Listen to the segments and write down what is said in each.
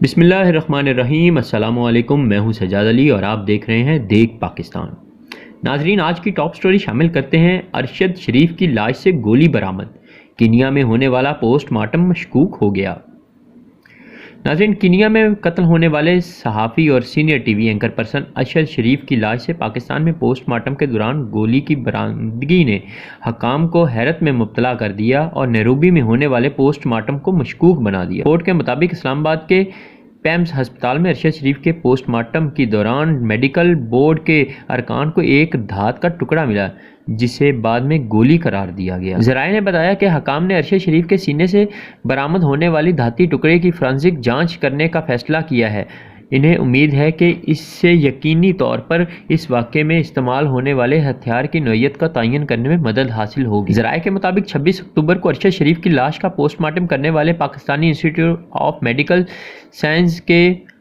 बिस्मिल्लाहिर्रहमानिर्रहीम। अस्सलाम वालेकुम। मैं हूं सजाद अली और आप देख रहे हैं देख पाकिस्तान। नाजरीन, आज की टॉप स्टोरी शामिल करते हैं। अरशद शरीफ की लाश से गोली बरामद, कीनिया में होने वाला पोस्टमार्टम मशकूक हो गया। नाजरीन, कीनिया में कत्ल होने वाले सहाफ़ी और senior TV anchor person Arshad Sharif की लाश से पाकिस्तान में पोस्टमार्टम के दौरान गोली की बरामदगी ने हकाम को हैरत में मुब्तला कर दिया और नैरोबी में होने वाले पोस्टमार्टम को मशकूक बना दिया। रिपोर्ट के मुताबिक इस्लामाबाद के पैम्स अस्पताल में अरशद शरीफ के पोस्टमार्टम के दौरान मेडिकल बोर्ड के अरकान को एक धात का टुकड़ा मिला, जिसे बाद में गोली करार दिया गया। ज़राए ने बताया कि हकाम ने अरशद शरीफ के सीने से बरामद होने वाली धाती टुकड़े की फोरेंसिक जांच करने का फैसला किया है। इन्हें उम्मीद है कि इससे यकीनी तौर पर इस वाक़े में इस्तेमाल होने वाले हथियार की नौइयत का तयन करने में मदद हासिल होगी। ज़राए के मुताबिक 26 अक्टूबर को अरशद शरीफ की लाश का पोस्टमार्टम करने वाले Pakistani institute of medical science के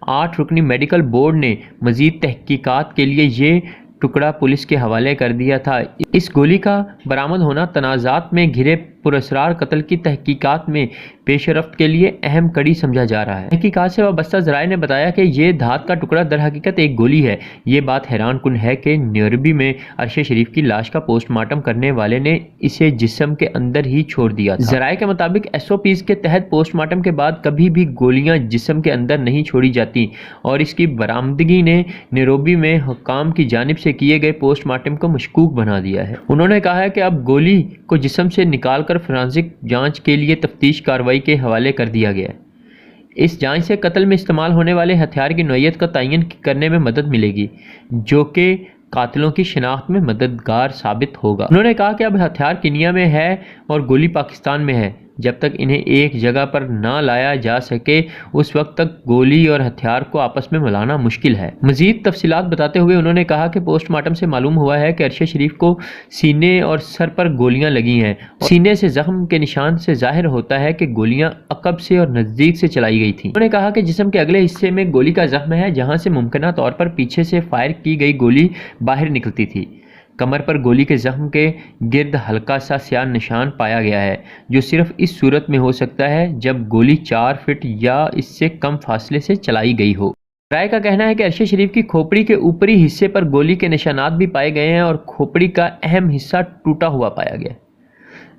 8 रुकनी मेडिकल बोर्ड ने मज़ीद तहकीकात के लिए ये टुकड़ा पुलिस के हवाले कर दिया था। इस गोली का बरामद होना तनाज़ात में घिरे पुरअसरार कत्ल की तहकीकात में पेशरफ्त के लिए अहम कड़ी समझा जा रहा है। तहकीकात से वाबस्ता ज़राए ने बताया कि ये धात का टुकड़ा दर हकीकत एक गोली है। ये बात हैरान कुन है कि नैरोबी में अरशद शरीफ की लाश का पोस्टमार्टम करने वाले ने इसे जिस्म के अंदर ही छोड़ दिया था। ज़राए के मुताबिक SOPs के तहत पोस्टमार्टम के बाद कभी भी गोलियां जिस्म के अंदर नहीं छोड़ी जाती और इसकी बरामदगी ने नैरोबी में हुक्काम की जानिब से किए गए पोस्टमार्टम को मशकूक बना दिया है। उन्होंने कहा है कि अब गोली को जिस्म से निकाल कर फोरेंसिक जांच के लिए तफ्तीश कार्रवाई के हवाले कर दिया गया है। इस जांच से कत्ल में इस्तेमाल होने वाले हथियार की नौइयत का तयन करने में मदद मिलेगी, जो कि कातिलों की शिनाख्त में मददगार साबित होगा। उन्होंने कहा कि अब हथियार कीनिया में है और गोली पाकिस्तान में है। जब तक इन्हें एक जगह पर ना लाया जा सके उस वक्त तक गोली और हथियार को आपस में मिलाना मुश्किल है। मजीद तफसीलात बताते हुए उन्होंने कहा कि पोस्टमार्टम से मालूम हुआ है कि अरशद शरीफ को सीने और सर पर गोलियां लगी हैं। सीने से जख्म के निशान से जाहिर होता है कि गोलियां अकब से और नज़दीक से चलाई गई थी। उन्होंने कहा कि जिस्म के अगले हिस्से में गोली का जख्म है, जहां से मुमकिना तौर पर पीछे से फायर की गई गोली बाहर निकलती थी। कमर पर गोली के जख्म के गिर्द हल्का सा स्याह निशान पाया गया है, जो सिर्फ इस सूरत में हो सकता है जब गोली 4 फीट या इससे कम फासले से चलाई गई हो। राय का कहना है कि अरशद शरीफ की खोपड़ी के ऊपरी हिस्से पर गोली के निशानात भी पाए गए हैं और खोपड़ी का अहम हिस्सा टूटा हुआ पाया गया।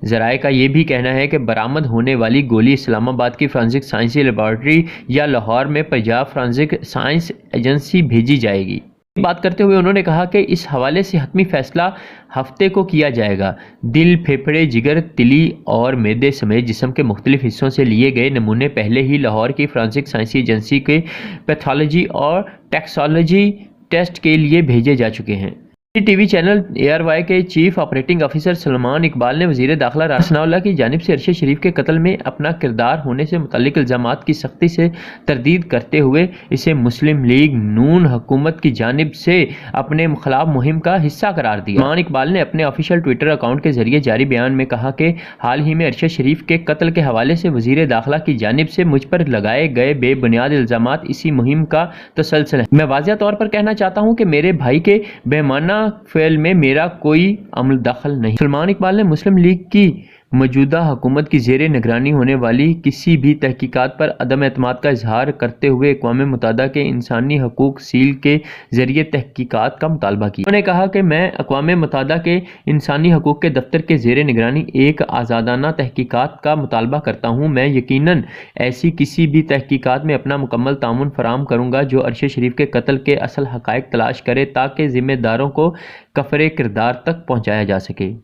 ज़राए का यह भी कहना है कि बरामद होने वाली गोली इस्लामाबाद की फोरेंसिक साइंस लेबॉर्ट्री या लाहौर में पंजाब फोरेंसिक साइंस एजेंसी भेजी जाएगी। बात करते हुए उन्होंने कहा कि इस हवाले से हतमी फैसला हफ्ते को किया जाएगा। दिल, फेफड़े, जिगर, तिली और मैदे समेत जिस्म के मुख्तलिफ हिस्सों से लिए गए नमूने पहले ही लाहौर की फोरेंसिक साइंस एजेंसी के पैथोलॉजी और टैक्सोलॉजी टेस्ट के लिए भेजे जा चुके हैं। टीवी चैनल ARY के chief operating officer Salman Iqbal ने वज़ीर दाखिला रासनाउल्लाह की जानिब से अरशद शरीफ के कत्ल में अपना किरदार होने से मुतल्लिक इल्ज़ामात की सख्ती से तरदीद करते हुए इसे मुस्लिम लीग नून हुकूमत की जानिब से अपने खिलाफ मुहिम का हिस्सा करार दिया। सलमान इकबाल ने अपने ऑफिशियल ट्विटर अकाउंट के जरिए जारी बयान में कहा कि हाल ही में अरशद शरीफ के कत्ल के हवाले से वज़ीर दाखिला की जानिब से मुझ पर लगाए गए बेबुनियाद इल्ज़ामात इसी मुहिम का तसलसल है। मैं वाज़िह तौर पर कहना चाहता हूँ कि मेरे भाई के बेमाना फेल में मेरा कोई अमल दखल नहीं। सलमान इकबाल ने मुस्लिम लीग की मौजूदा हुकूमत की ज़ेरे निगरानी होने वाली किसी भी तहकीकात पर अदम एतमाद का इजहार करते हुए अक़वाम मुत्तहिदा के इंसानी हकूक़ सील के ज़रिए तहकीकात का मुतालबा किया। उन्होंने कहा कि मैं अक़वाम मुत्तहिदा के इंसानी हकूक़ के दफ्तर के ज़ेरे निगरानी एक आज़ादाना तहकीकात का मुतालबा करता हूँ। मैं यकीनन ऐसी किसी भी तहकीकात में अपना मुकम्मल तामुन फराहम करूँगा जो अरशद शरीफ के कत्ल के असल हक़ाइक़ तलाश करे, ताकि ज़िम्मेदारों को कफ़रे किरदार तक पहुँचाया जा सके।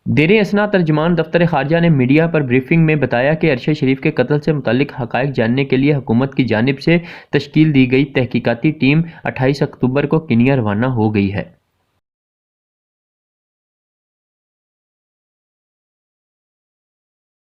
देर असना तर्जुमान दफ्तर खारजा ने मीडिया पर ब्रीफिंग में बताया कि अरशद शरीफ के कत्ल से मुतल्लिक हक़ाइक़ जानने के लिए हुकूमत की जानिब से तश्कील दी गई तहकीकाती टीम 28 अक्टूबर को कीनिया रवाना हो गई है।